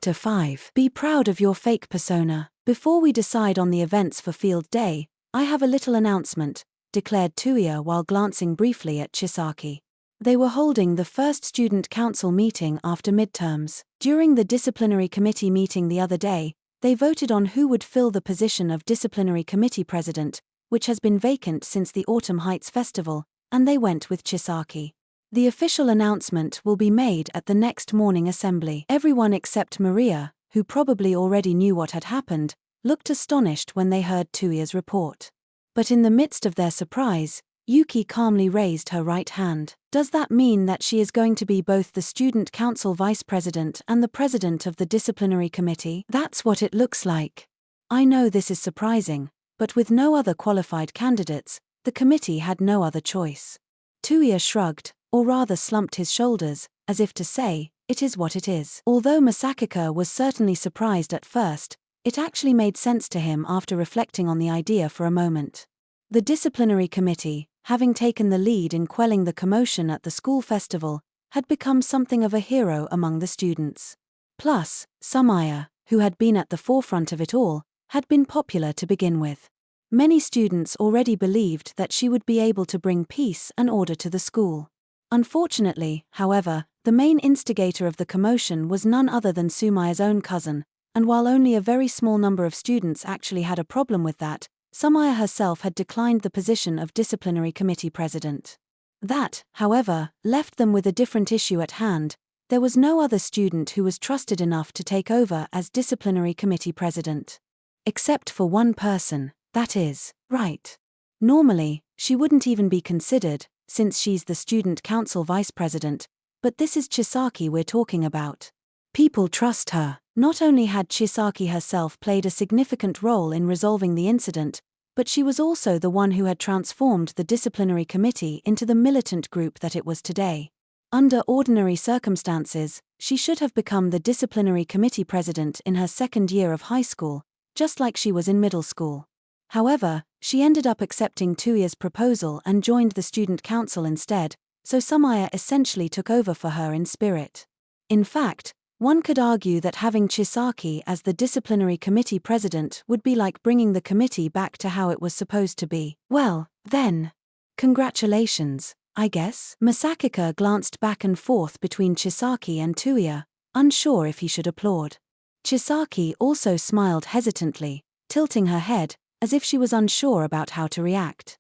Chapter 5. Be proud of your fake persona. Before we decide on the events for Field Day, I have a little announcement, declared Tuya while glancing briefly at Chisaki. They were holding the first student council meeting after midterms. During the disciplinary committee meeting the other day, they voted on who would fill the position of disciplinary committee president, which has been vacant since the Autumn Heights Festival, and they went with Chisaki. The official announcement will be made at the next morning assembly. Everyone except Maria, who probably already knew what had happened, looked astonished when they heard Tuya's report. But in the midst of their surprise, Yuki calmly raised her right hand. Does that mean that she is going to be both the student council vice president and the president of the disciplinary committee? That's what it looks like. I know this is surprising, but with no other qualified candidates, the committee had no other choice. Tuya shrugged, or rather slumped his shoulders, as if to say, it is what it is. Although Masachika was certainly surprised at first, it actually made sense to him after reflecting on the idea for a moment. The disciplinary committee, having taken the lead in quelling the commotion at the school festival, had become something of a hero among the students. Plus, Samaya, who had been at the forefront of it all, had been popular to begin with. Many students already believed that she would be able to bring peace and order to the school. Unfortunately, however, the main instigator of the commotion was none other than Sumaya's own cousin, and while only a very small number of students actually had a problem with that, Samaya herself had declined the position of disciplinary committee president. That, however, left them with a different issue at hand. There was no other student who was trusted enough to take over as disciplinary committee president. Except for one person, that is, right. Normally, she wouldn't even be considered, since she's the student council vice president, but this is Chisaki we're talking about. People trust her. Not only had Chisaki herself played a significant role in resolving the incident, but she was also the one who had transformed the disciplinary committee into the militant group that it was today. Under ordinary circumstances, she should have become the disciplinary committee president in her second year of high school, just like she was in middle school. However, she ended up accepting Tuya's proposal and joined the student council instead, so Samaya essentially took over for her in spirit. In fact, one could argue that having Chisaki as the disciplinary committee president would be like bringing the committee back to how it was supposed to be. Well, then, congratulations, I guess. Masachika glanced back and forth between Chisaki and Tuya, unsure if he should applaud. Chisaki also smiled hesitantly, tilting her head, as if she was unsure about how to react.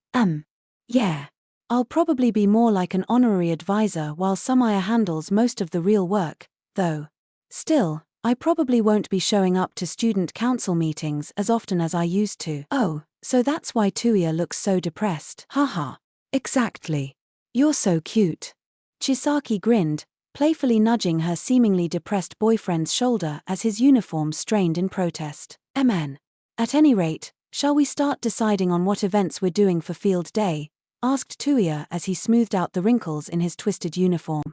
Yeah. I'll probably be more like an honorary advisor while Samaya handles most of the real work, though. Still, I probably won't be showing up to student council meetings as often as I used to. Oh, so that's why Tuya looks so depressed. Haha. Exactly. You're so cute. Chisaki grinned, playfully nudging her seemingly depressed boyfriend's shoulder as his uniform strained in protest. Amen. At any rate, shall we start deciding on what events we're doing for Field Day? Asked Tuya as he smoothed out the wrinkles in his twisted uniform.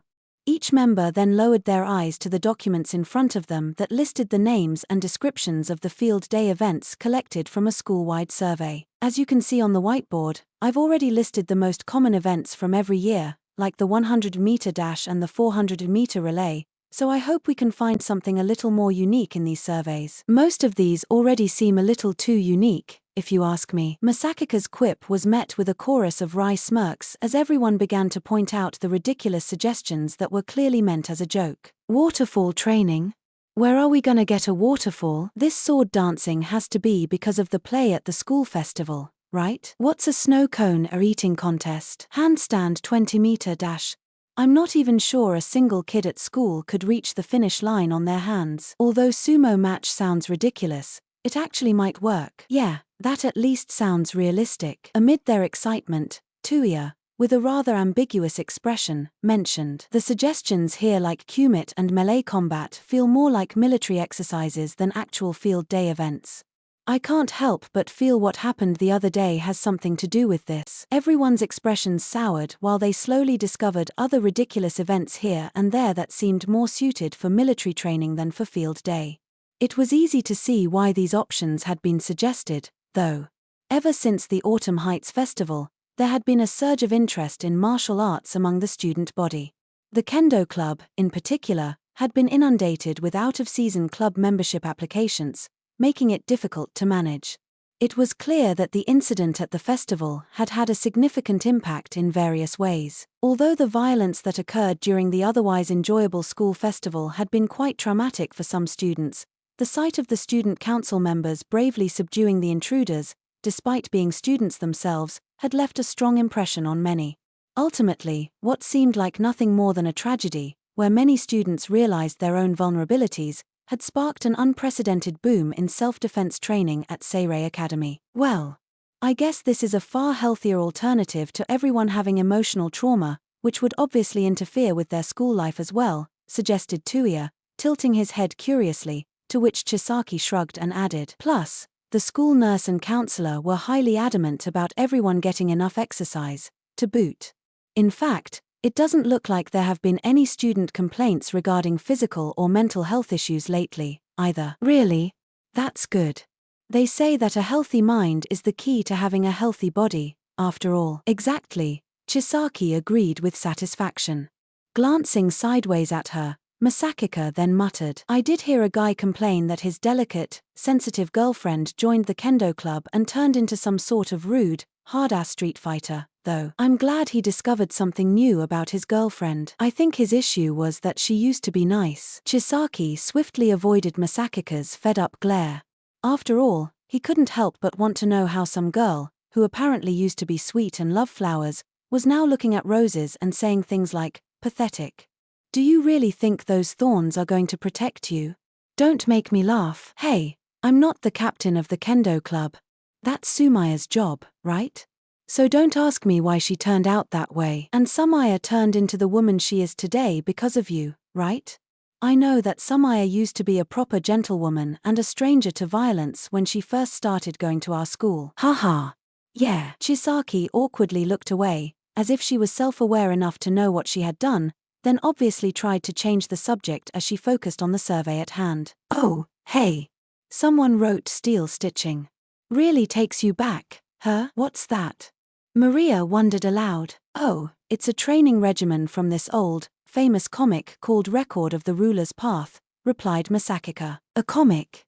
Each member then lowered their eyes to the documents in front of them that listed the names and descriptions of the Field Day events collected from a school-wide survey. As you can see on the whiteboard, I've already listed the most common events from every year, like the 100-meter dash and the 400-meter relay, so I hope we can find something a little more unique in these surveys. Most of these already seem a little too unique, if you ask me. Masachika's quip was met with a chorus of wry smirks as everyone began to point out the ridiculous suggestions that were clearly meant as a joke. Waterfall training? Where are we gonna get a waterfall? This sword dancing has to be because of the play at the school festival, right? What's a snow cone or eating contest? Handstand 20-meter dash. I'm not even sure a single kid at school could reach the finish line on their hands. Although sumo match sounds ridiculous, it actually might work. Yeah, that at least sounds realistic. Amid their excitement, Tuya, with a rather ambiguous expression, mentioned, the suggestions here like kumite and melee combat feel more like military exercises than actual Field Day events. I can't help but feel what happened the other day has something to do with this. Everyone's expressions soured while they slowly discovered other ridiculous events here and there that seemed more suited for military training than for Field Day. It was easy to see why these options had been suggested, though. Ever since the Autumn Heights Festival, there had been a surge of interest in martial arts among the student body. The Kendo Club, in particular, had been inundated with out-of-season club membership applications, making it difficult to manage. It was clear that the incident at the festival had had a significant impact in various ways. Although the violence that occurred during the otherwise enjoyable school festival had been quite traumatic for some students, the sight of the student council members bravely subduing the intruders, despite being students themselves, had left a strong impression on many. Ultimately, what seemed like nothing more than a tragedy, where many students realized their own vulnerabilities, had sparked an unprecedented boom in self-defense training at Seirei Academy. Well, I guess this is a far healthier alternative to everyone having emotional trauma, which would obviously interfere with their school life as well, suggested Tuya, tilting his head curiously, to which Chisaki shrugged and added, "Plus, the school nurse and counselor were highly adamant about everyone getting enough exercise, to boot. In fact, it doesn't look like there have been any student complaints regarding physical or mental health issues lately, either." "Really? That's good. They say that a healthy mind is the key to having a healthy body, after all." "Exactly," Chisaki agreed with satisfaction. Glancing sideways at her, Masachika then muttered, "I did hear a guy complain that his delicate, sensitive girlfriend joined the kendo club and turned into some sort of rude, hard-ass street fighter, though. I'm glad he discovered something new about his girlfriend. I think his issue was that she used to be nice." Chisaki swiftly avoided Masachika's fed-up glare. After all, he couldn't help but want to know how some girl, who apparently used to be sweet and love flowers, was now looking at roses and saying things like, "Pathetic. Do you really think those thorns are going to protect you? Don't make me laugh. Hey, I'm not the captain of the kendo club. That's Sumaya's job, right? So don't ask me why she turned out that way. And Sumaya turned into the woman she is today because of you, right? I know that Sumaya used to be a proper gentlewoman and a stranger to violence when she first started going to our school." Haha. Yeah. Chisaki awkwardly looked away, as if she was self-aware enough to know what she had done, then obviously tried to change the subject as she focused on the survey at hand. "Oh, hey. Someone wrote steel stitching. Really takes you back, huh? What's that?" Maria wondered aloud. "Oh, it's a training regimen from this old, famous comic called Record of the Ruler's Path," replied Masachika. "A comic?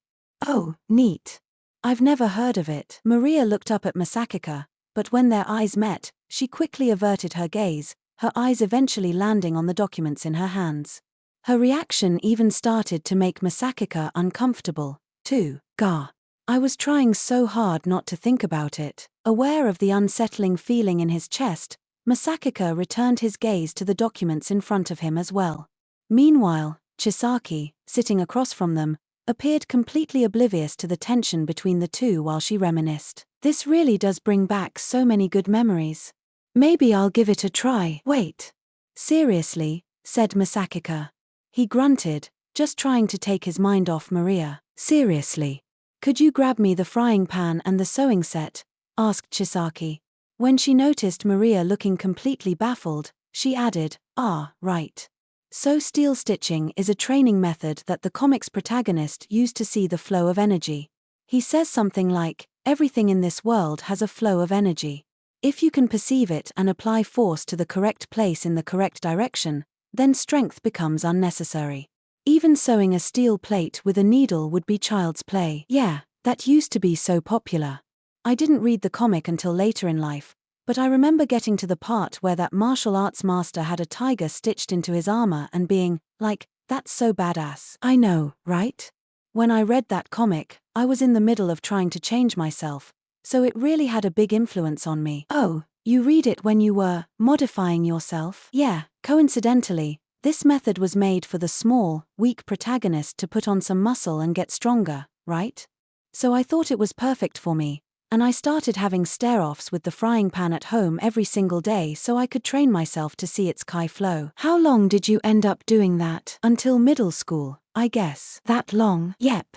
Oh, neat. I've never heard of it." Maria looked up at Masachika, but when their eyes met, she quickly averted her gaze, her eyes eventually landing on the documents in her hands. Her reaction even started to make Masachika uncomfortable, too. "Gah. I was trying so hard not to think about it." Aware of the unsettling feeling in his chest, Masachika returned his gaze to the documents in front of him as well. Meanwhile, Chisaki, sitting across from them, appeared completely oblivious to the tension between the two while she reminisced. "This really does bring back so many good memories. Maybe I'll give it a try." "Wait. Seriously," said Masachika. He grunted, just trying to take his mind off Maria. "Seriously. Could you grab me the frying pan and the sewing set?" asked Chisaki. When she noticed Maria looking completely baffled, she added, "Ah, right. So steel stitching is a training method that the comic's protagonist used to see the flow of energy. He says something like, everything in this world has a flow of energy. If you can perceive it and apply force to the correct place in the correct direction, then strength becomes unnecessary. Even sewing a steel plate with a needle would be child's play." "Yeah, that used to be so popular. I didn't read the comic until later in life, but I remember getting to the part where that martial arts master had a tiger stitched into his armor and being, like, that's so badass." "I know, right? When I read that comic, I was in the middle of trying to change myself, so it really had a big influence on me." "Oh, you read it when you were modifying yourself?" "Yeah, coincidentally, this method was made for the small, weak protagonist to put on some muscle and get stronger, right? So I thought it was perfect for me, and I started having stare-offs with the frying pan at home every single day so I could train myself to see its kai flow." "How long did you end up doing that?" "Until middle school, I guess." "That long?" "Yep.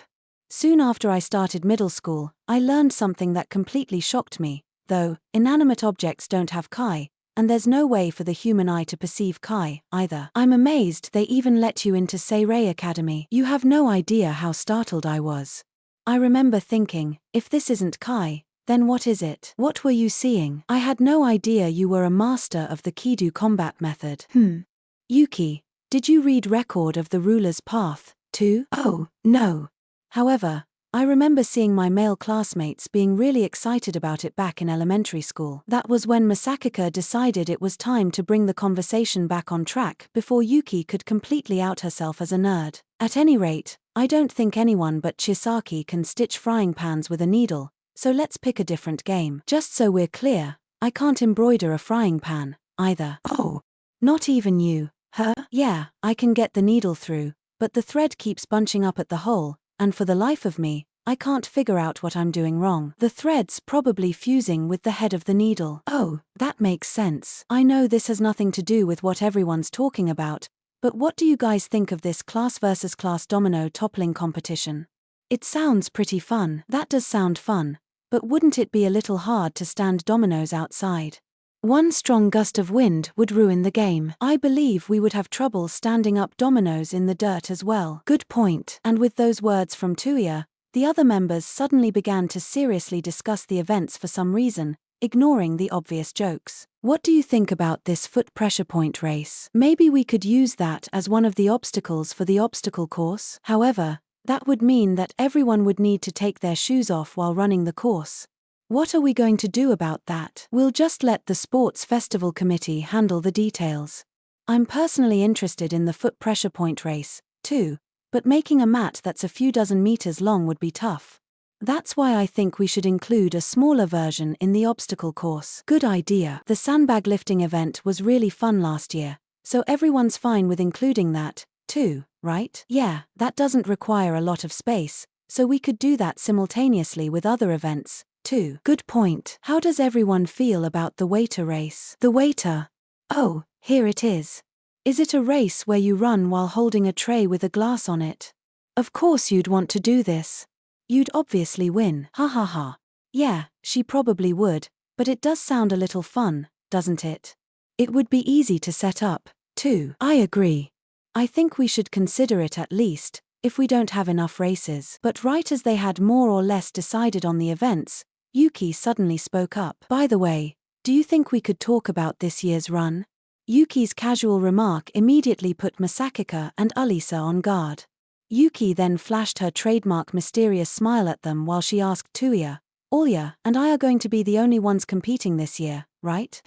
Soon after I started middle school, I learned something that completely shocked me, though, inanimate objects don't have kai, and there's no way for the human eye to perceive kai, either." "I'm amazed they even let you into Seirei Academy." "You have no idea how startled I was. I remember thinking, if this isn't kai, then what is it? What were you seeing? I had no idea you were a master of the Kido combat method." Yuki, Did you read Record of the Ruler's Path, too? Oh, no. However, I remember seeing my male classmates being really excited about it back in elementary school. That was when Masachika decided it was time to bring the conversation back on track before Yuki could completely out herself as a nerd. At any rate, I don't think anyone but Chisaki can stitch frying pans with a needle, so let's pick a different game. Just so we're clear, I can't embroider a frying pan, either. Oh. Not even you. Her? Yeah, I can get the needle through, but the thread keeps bunching up at the hole, and for the life of me, I can't figure out what I'm doing wrong. The thread's probably fusing with the head of the needle. Oh, that makes sense. I know this has nothing to do with what everyone's talking about, but what do you guys think of this class versus class domino toppling competition? It sounds pretty fun. That does sound fun, but wouldn't it be a little hard to stand dominoes outside? One strong gust of wind would ruin the game. I believe we would have trouble standing up dominoes in the dirt as well. Good point. And with those words from Tuya, the other members suddenly began to seriously discuss the events for some reason, ignoring the obvious jokes. What do you think about this foot pressure point race? Maybe we could use that as one of the obstacles for the obstacle course. However, that would mean that everyone would need to take their shoes off while running the course. What are we going to do about that? We'll just let the Sports Festival Committee handle the details. I'm personally interested in the foot pressure point race, too, but making a mat that's a few dozen meters long would be tough. That's why I think we should include a smaller version in the obstacle course. Good idea. The sandbag lifting event was really fun last year, so everyone's fine with including that, too, right? Yeah, that doesn't require a lot of space, so we could do that simultaneously with other events, too. Good point. How does everyone feel about the waiter race? The waiter? Oh, here it is. Is it a race where you run while holding a tray with a glass on it? Of course you'd want to do this. You'd obviously win. Ha ha ha. Yeah, she probably would, but it does sound a little fun, doesn't it? It would be easy to set up, too. I agree. I think we should consider it at least, if we don't have enough races. But right as they had more or less decided on the events, Yuki suddenly spoke up. By the way, do you think we could talk about this year's run? Yuki's casual remark immediately put Masachika and Alisa on guard. Yuki then flashed her trademark mysterious smile at them while she asked Tuya, Alya and I are going to be the only ones competing this year, right?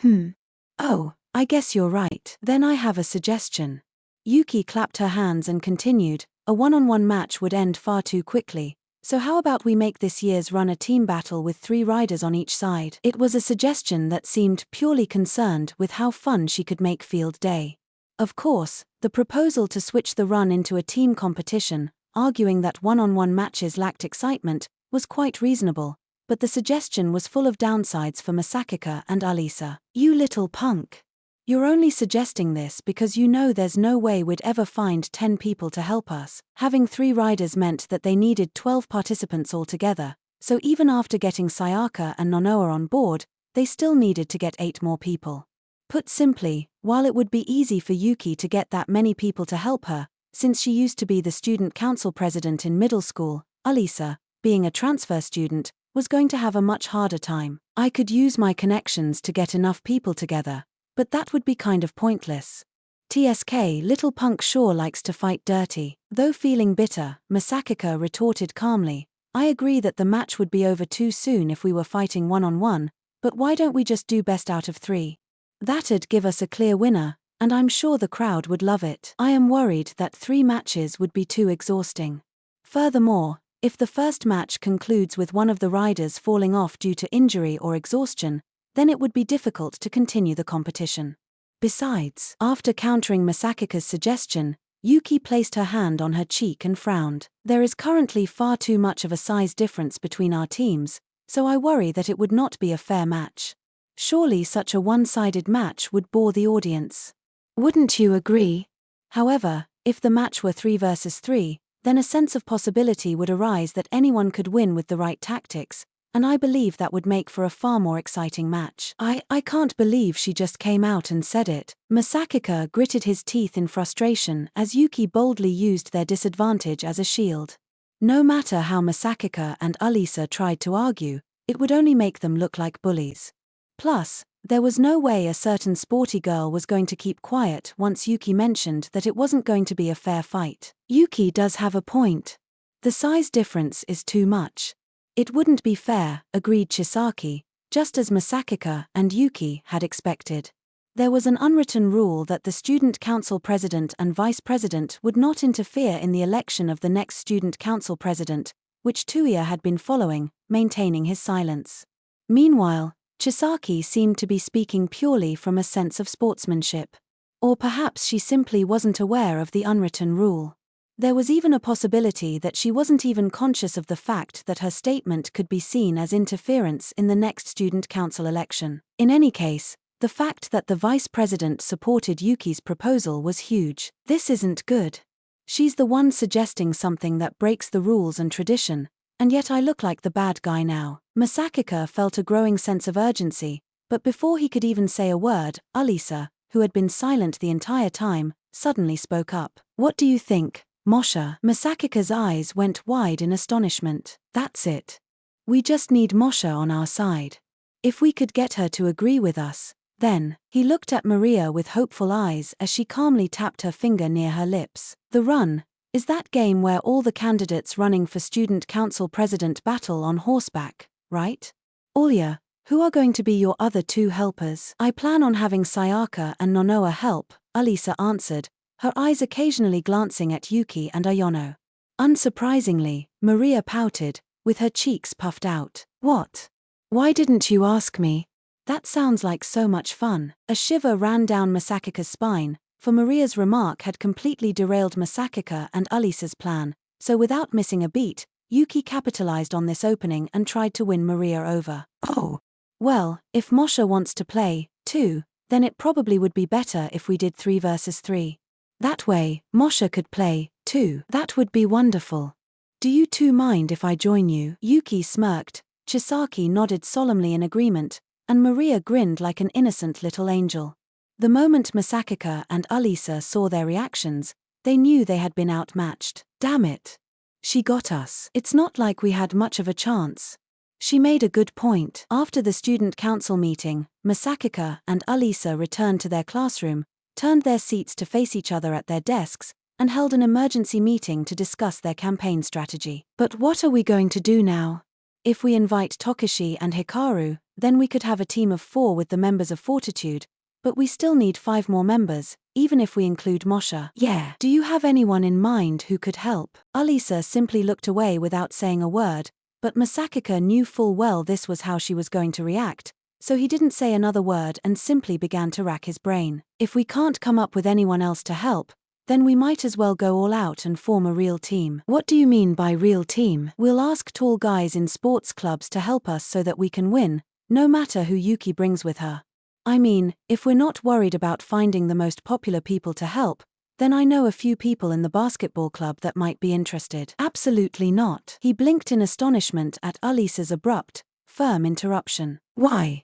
Oh, I guess you're right. Then I have a suggestion. Yuki clapped her hands and continued, a one-on-one match would end far too quickly, so how about we make this year's run a team battle with 3 riders on each side? It was a suggestion that seemed purely concerned with how fun she could make field day. Of course, the proposal to switch the run into a team competition, arguing that one-on-one matches lacked excitement, was quite reasonable, but the suggestion was full of downsides for Masachika and Alisa. You little punk. You're only suggesting this because you know there's no way we'd ever find 10 people to help us. Having 3 riders meant that they needed 12 participants altogether, so even after getting Sayaka and Nonoa on board, they still needed to get 8 more people. Put simply, while it would be easy for Yuki to get that many people to help her, since she used to be the student council president in middle school, Alisa, being a transfer student, was going to have a much harder time. I could use my connections to get enough people together, but that would be kind of pointless. TSK, little punk sure likes to fight dirty. Though feeling bitter, Masachika retorted calmly, I agree that the match would be over too soon if we were fighting one-on-one, but why don't we just do best out of 3? That'd give us a clear winner, and I'm sure the crowd would love it. I am worried that 3 matches would be too exhausting. Furthermore, if the first match concludes with one of the riders falling off due to injury or exhaustion, then it would be difficult to continue the competition. Besides, after countering Masachika's suggestion, Yuki placed her hand on her cheek and frowned. There is currently far too much of a size difference between our teams, so I worry that it would not be a fair match. Surely such a one-sided match would bore the audience. Wouldn't you agree? However, if the match were 3 versus 3, then a sense of possibility would arise that anyone could win with the right tactics, and I believe that would make for a far more exciting match. I can't believe she just came out and said it. Masachika gritted his teeth in frustration as Yuki boldly used their disadvantage as a shield. No matter how Masachika and Alisa tried to argue, it would only make them look like bullies. Plus, There was no way a certain sporty girl was going to keep quiet once Yuki mentioned that it wasn't going to be a fair fight. Yuki does have a point. The size difference is too much. It wouldn't be fair, agreed Chisaki, just as Masachika and Yuki had expected. There was an unwritten rule that the student council president and vice president would not interfere in the election of the next student council president, which Tuya had been following, maintaining his silence. Meanwhile, Chisaki seemed to be speaking purely from a sense of sportsmanship. Or perhaps she simply wasn't aware of the unwritten rule. There was even a possibility that she wasn't even conscious of the fact that her statement could be seen as interference in the next student council election. In any case, the fact that the vice president supported Yuki's proposal was huge. This isn't good. She's the one suggesting something that breaks the rules and tradition, and yet I look like the bad guy now. Masachika felt a growing sense of urgency, but before he could even say a word, Alisa, who had been silent the entire time, suddenly spoke up. What do you think, Moshe? Masachika's eyes went wide in astonishment. That's it. We just need Moshe on our side. If we could get her to agree with us, then, he looked at Maria with hopeful eyes as she calmly tapped her finger near her lips. The Run is that game where all the candidates running for student council president battle on horseback, right? Alya, who are going to be your other two helpers? I plan on having Sayaka and Nonoa help, Alisa answered, her eyes occasionally glancing at Yuki and Ayono. Unsurprisingly, Maria pouted, with her cheeks puffed out. What? Why didn't you ask me? That sounds like so much fun. A shiver ran down Masachika's spine, for Maria's remark had completely derailed Masachika and Alisa's plan, so without missing a beat, Yuki capitalized on this opening and tried to win Maria over. Oh. Well, if Moshe wants to play, too, then it probably would be better if we did 3 versus 3. That way, Moshe could play, too. That would be wonderful. Do you two mind if I join you? Yuki smirked, Chisaki nodded solemnly in agreement, and Maria grinned like an innocent little angel. The moment Masachika and Alisa saw their reactions, they knew they had been outmatched. Damn it. She got us. It's not like we had much of a chance. She made a good point. After the student council meeting, Masachika and Alisa returned to their classroom, turned their seats to face each other at their desks, and held an emergency meeting to discuss their campaign strategy. But what are we going to do now? If we invite Tokishi and Hikaru, then we could have a team of 4 with the members of Fortitude, but we still need 5 more members, even if we include Moshe. Yeah. Do you have anyone in mind who could help? Alisa simply looked away without saying a word, but Masachika knew full well this was how she was going to react, so he didn't say another word and simply began to rack his brain. If we can't come up with anyone else to help, then we might as well go all out and form a real team. What do you mean by real team? We'll ask tall guys in sports clubs to help us so that we can win, no matter who Yuki brings with her. I mean, if we're not worried about finding the most popular people to help, then I know a few people in the basketball club that might be interested. Absolutely not. He blinked in astonishment at Alisa's abrupt, firm interruption. Why?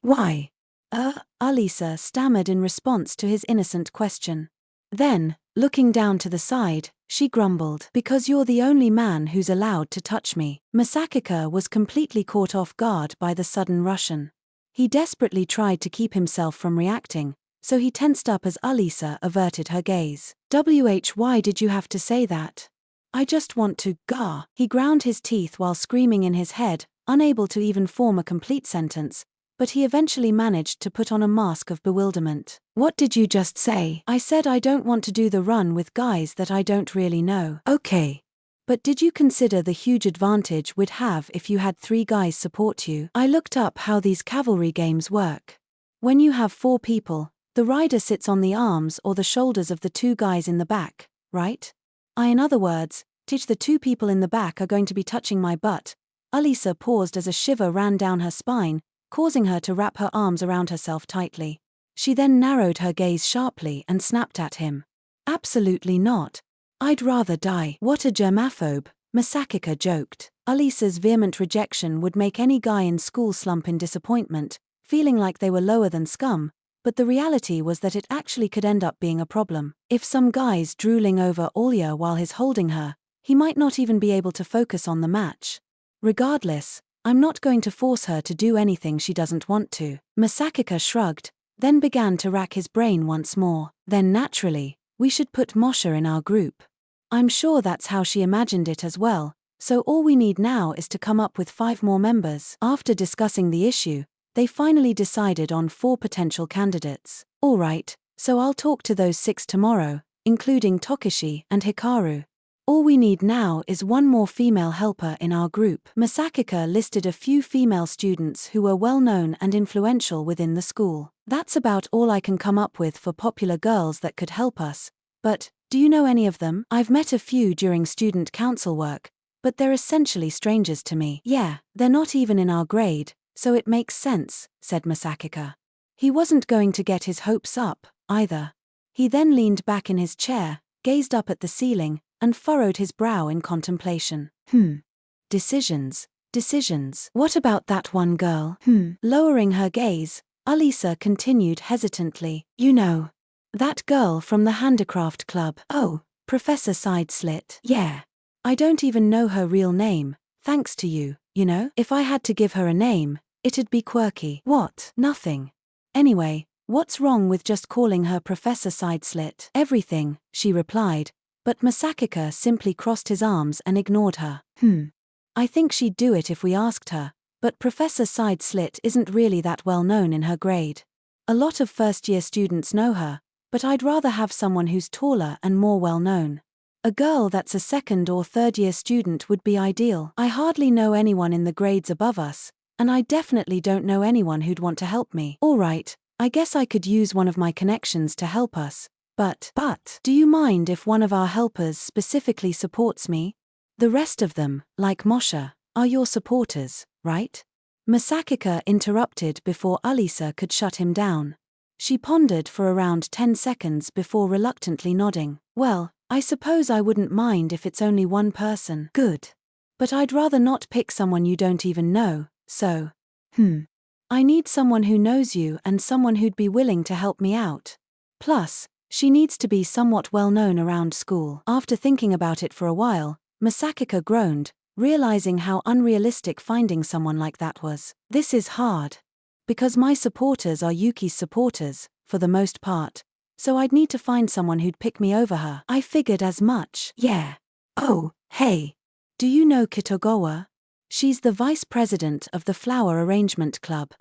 Alisa stammered in response to his innocent question. Then, looking down to the side, she grumbled, because you're the only man who's allowed to touch me. Masachika was completely caught off guard by the sudden Russian. He desperately tried to keep himself from reacting, so he tensed up as Alisa averted her gaze. Why did you have to say that? I just want to, gah. He ground his teeth while screaming in his head, unable to even form a complete sentence, but he eventually managed to put on a mask of bewilderment. What did you just say? I said I don't want to do the run with guys that I don't really know. Okay. But did you consider the huge advantage we'd have if you had 3 guys support you? I looked up how these cavalry games work. When you have 4 people, the rider sits on the arms or the shoulders of the 2 guys in the back, right? In other words, teach the 2 people in the back are going to be touching my butt. Alisa paused as a shiver ran down her spine, causing her to wrap her arms around herself tightly. She then narrowed her gaze sharply and snapped at him. Absolutely not. I'd rather die. What a germaphobe, Masachika joked. Alisa's vehement rejection would make any guy in school slump in disappointment, feeling like they were lower than scum, but the reality was that it actually could end up being a problem. If some guy's drooling over Alya while he's holding her, he might not even be able to focus on the match. Regardless, I'm not going to force her to do anything she doesn't want to. Masachika shrugged, then began to rack his brain once more. Then naturally, we should put Moshe in our group. I'm sure that's how she imagined it as well, so all we need now is to come up with 5 more members. After discussing the issue, they finally decided on 4 potential candidates. Alright, so I'll talk to those 6 tomorrow, including Tokishi and Hikaru. All we need now is 1 more female helper in our group. Masachika listed a few female students who were well known and influential within the school. That's about all I can come up with for popular girls that could help us. But, do you know any of them? I've met a few during student council work, but they're essentially strangers to me. Yeah, they're not even in our grade, so it makes sense, said Masachika. He wasn't going to get his hopes up, either. He then leaned back in his chair, gazed up at the ceiling, and furrowed his brow in contemplation. Decisions. What about that one girl? Lowering her gaze, Alisa continued hesitantly. You know, that girl from the handicraft club. Oh, Professor Sideslit. Yeah. I don't even know her real name, thanks to you, you know? If I had to give her a name, it'd be quirky. What? Nothing. Anyway, what's wrong with just calling her Professor Sideslit? Everything, she replied, but Masachika simply crossed his arms and ignored her. I think she'd do it if we asked her, but Professor Sideslit isn't really that well known in her grade. A lot of first-year students know her, but I'd rather have someone who's taller and more well known. A girl that's a second or third-year student would be ideal. I hardly know anyone in the grades above us, and I definitely don't know anyone who'd want to help me. Alright, I guess I could use one of my connections to help us. But, do you mind if one of our helpers specifically supports me? The rest of them, like Moshe, are your supporters, right? Masachika interrupted before Alisa could shut him down. She pondered for around 10 seconds before reluctantly nodding. Well, I suppose I wouldn't mind if it's only one person. Good. But I'd rather not pick someone you don't even know, so. I need someone who knows you and someone who'd be willing to help me out. Plus, she needs to be somewhat well known around school. After thinking about it for a while, Masachika groaned, realizing how unrealistic finding someone like that was. This is hard. Because my supporters are Yuki's supporters, for the most part, so I'd need to find someone who'd pick me over her. I figured as much. Yeah. Oh, hey. Do you know Kitogawa? She's the vice president of the Flower Arrangement Club.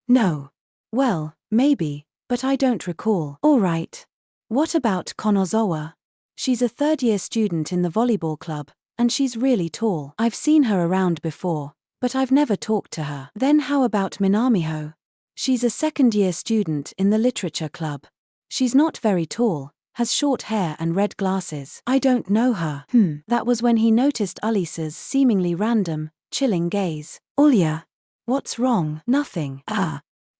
No. Well, maybe, but I don't recall. Alright. What about Konozawa? She's a third-year student in the volleyball club, and she's really tall. I've seen her around before, but I've never talked to her. Then how about Minamiho? She's a second-year student in the literature club. She's not very tall, has short hair and red glasses. I don't know her. That was when he noticed Alisa's seemingly random, chilling gaze. Alya. What's wrong? Nothing.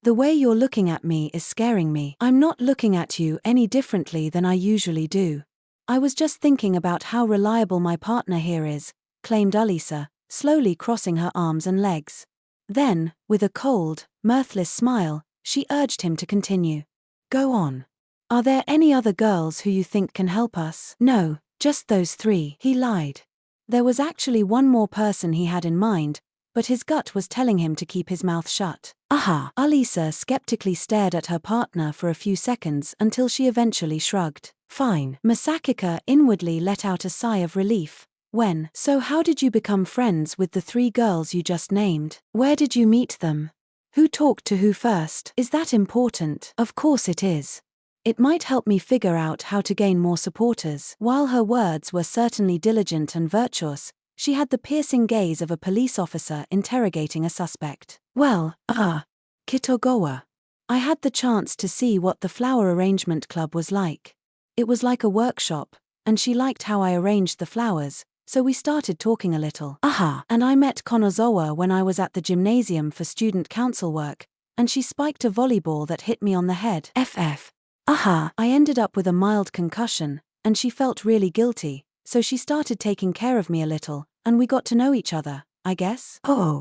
The way you're looking at me is scaring me. I'm not looking at you any differently than I usually do. I was just thinking about how reliable my partner here is, claimed Alisa, slowly crossing her arms and legs. Then, with a cold, mirthless smile, she urged him to continue. Go on. Are there any other girls who you think can help us? No, just those 3. He lied. There was actually one more person he had in mind, but his gut was telling him to keep his mouth shut. Aha! Alisa skeptically stared at her partner for a few seconds until she eventually shrugged. Fine. Masachika inwardly let out a sigh of relief. So how did you become friends with the 3 girls you just named? Where did you meet them? Who talked to who first? Is that important? Of course it is. It might help me figure out how to gain more supporters. While her words were certainly diligent and virtuous, she had the piercing gaze of a police officer interrogating a suspect. Well, Kitogawa. I had the chance to see what the Flower Arrangement Club was like. It was like a workshop, and she liked how I arranged the flowers, so we started talking a little. And I met Konozawa when I was at the gymnasium for student council work, and she spiked a volleyball that hit me on the head. I ended up with a mild concussion, and she felt really guilty, so she started taking care of me a little, and we got to know each other, I guess.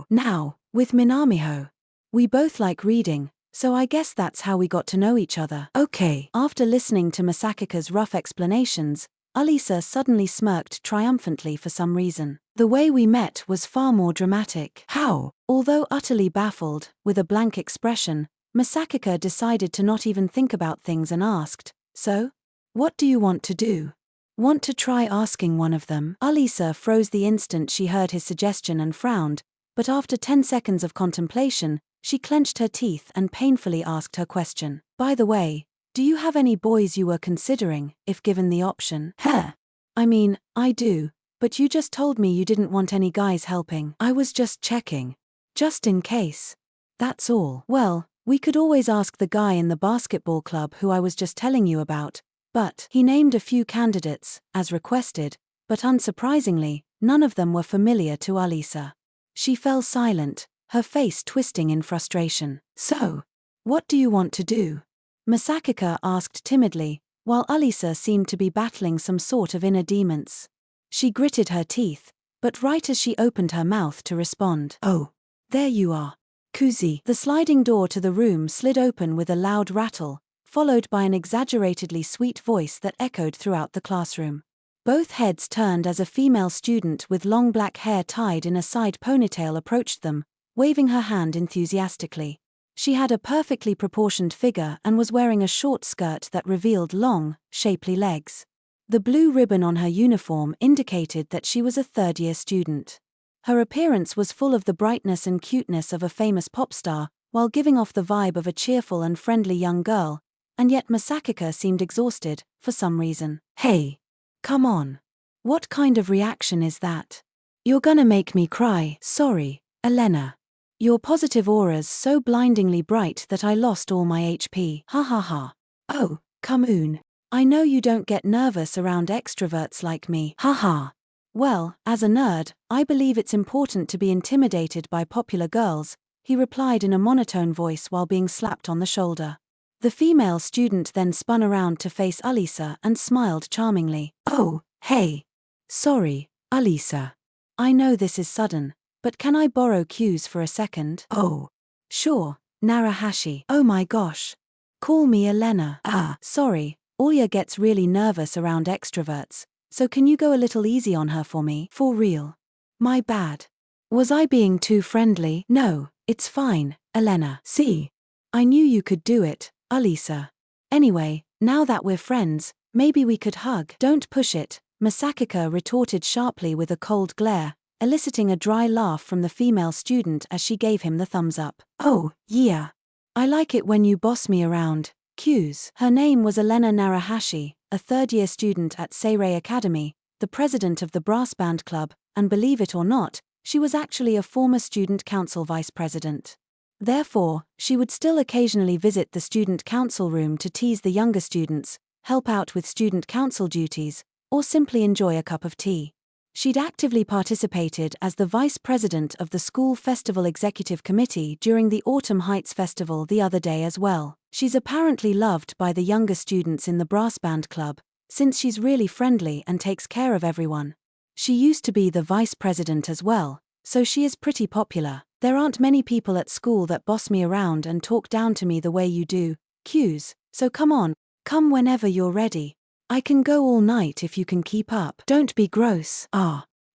Now, with Minamiho. We both like reading, so I guess that's how we got to know each other. Okay. After listening to Masachika's rough explanations, Alisa suddenly smirked triumphantly for some reason. The way we met was far more dramatic. How? Although utterly baffled, with a blank expression, Masachika decided to not even think about things and asked, "So? What do you want to do? Want to try asking one of them?" Alisa froze the instant she heard his suggestion and frowned, but after 10 seconds of contemplation, she clenched her teeth and painfully asked her question. "By the way, do you have any boys you were considering, if given the option?" "Huh. I mean, I do, but you just told me you didn't want any guys helping." "I was just checking. Just in case. That's all." "Well, we could always ask the guy in the basketball club who I was just telling you about." But he named a few candidates, as requested, but unsurprisingly, none of them were familiar to Alisa. She fell silent, her face twisting in frustration. "So, what do you want to do?" Masachika asked timidly, while Alisa seemed to be battling some sort of inner demons. She gritted her teeth, but right as she opened her mouth to respond, "Oh, there you are, Kuze." The sliding door to the room slid open with a loud rattle, followed by an exaggeratedly sweet voice that echoed throughout the classroom. Both heads turned as a female student with long black hair tied in a side ponytail approached them, waving her hand enthusiastically. She had a perfectly proportioned figure and was wearing a short skirt that revealed long, shapely legs. The blue ribbon on her uniform indicated that she was a third-year student. Her appearance was full of the brightness and cuteness of a famous pop star, while giving off the vibe of a cheerful and friendly young girl, and yet Masachika seemed exhausted, for some reason. "Hey! Come on. What kind of reaction is that? You're gonna make me cry." "Sorry, Elena. Your positive aura's so blindingly bright that I lost all my HP. Ha ha ha. Oh, come on. I know you don't get nervous around extroverts like me. Ha ha. Well, as a nerd, I believe it's important to be intimidated by popular girls," he replied in a monotone voice while being slapped on the shoulder. The female student then spun around to face Alisa and smiled charmingly. "Oh, hey. Sorry, Alisa. I know this is sudden, but can I borrow cues for a second?" "Oh, sure, Narahashi." "Oh my gosh. Call me Elena." Sorry, Alya gets really nervous around extroverts, so can you go a little easy on her for me?" "For real. My bad. Was I being too friendly?" "No, it's fine, Elena. See? I knew you could do it, Alisa. Anyway, now that we're friends, maybe we could hug." "Don't push it," Masachika retorted sharply with a cold glare, eliciting a dry laugh from the female student as she gave him the thumbs up. "Oh, yeah. I like it when you boss me around, Kuze." Her name was Elena Narahashi, a third-year student at Seirei Academy, the president of the brass band club, and believe it or not, she was actually a former student council vice president. Therefore, she would still occasionally visit the student council room to tease the younger students, help out with student council duties, or simply enjoy a cup of tea. She'd actively participated as the vice president of the school festival executive committee during the Autumn Heights Festival the other day as well. She's apparently loved by the younger students in the brass band club, since she's really friendly and takes care of everyone. She used to be the vice president as well, so she is pretty popular. There aren't many people at school that boss me around and talk down to me the way you do, Kuze, so come on, come whenever you're ready. I can go all night if you can keep up. Don't be gross.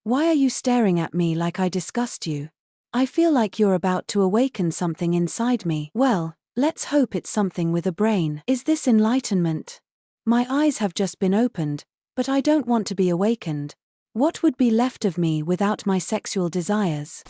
Why are you staring at me like I disgust you? I feel like you're about to awaken something inside me. Well, let's hope it's something with a brain. Is this enlightenment? My eyes have just been opened, but I don't want to be awakened. What would be left of me without my sexual desires?